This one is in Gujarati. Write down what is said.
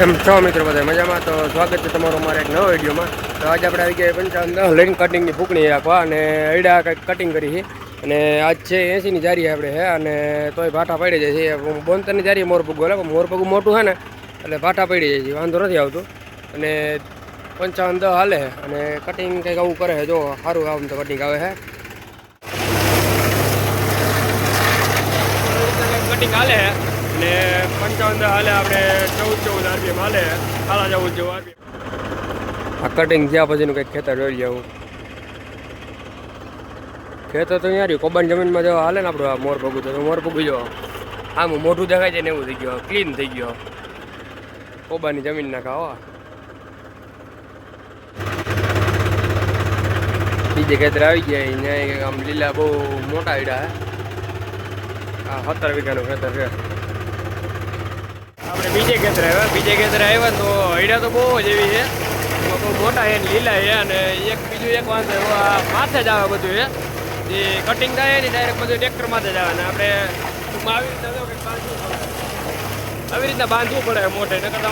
એમ છો મિત્રો બધા મજામાં? તો સ્વાગત છે તમારું અમારા એક નવા વિડીયોમાં. તો આજે આપણે આવી ગયા 55 લાઈન કટિંગની ફૂકણી આપવા અને અયડા કંઈક કટિંગ કરી છે. અને આજ છે 80ની જારી આપણે છે અને તોય ભાટા પડી જાય છે. 72ની જારી મોરપગું એટલે મોરપગું મોટું છે ને એટલે ભાટા પડી જાય છે, વાંધો નથી આવતું. અને 55 હાલે છે અને કટિંગ કંઈક આવું કરે છે. જો સારું આમ તો કટિંગ આવે છે, કટિંગ હાલે છે. ને 55 હાલે આપણે 14 આરપીએમ હાલે, 14.5 જેવું આરપીએમ. આ કટિંગ થયા પછીનું કંઈક ખેતર જોઈ જાઉં. ખેતર તો અહીંયા રહ્યું કોબાની જમીનમાં જો હાલે ને આપણું આ મોર પગું, તો મોર પગું જો આમ મોઢું દેખાય છે ને એવું થઈ ગયો, ક્લીન થઈ ગયો કોબાની જમીન ના ખાવા. બીજે ખેતર આવી ગયા અહીંયા આમ લીલા બહુ મોટા ઈડા હે. આ 17 વીઘાનું ખેતર છે. આપણે બીજે ખેતર આવ્યા તો ઈડા તો બહુ જ એવી છે, બહુ મોટા છે, લીલા છે. અને બીજું એક વાંધો એવો આ માથે જ આવે બધું છે, જે કટિંગ થાય ને ડાયરેક્ટ બધું ટ્રેક્ટર માથે જ આવે. ને આપણે આવી રીતના બાંધવું પડે મોટે, ન કરતા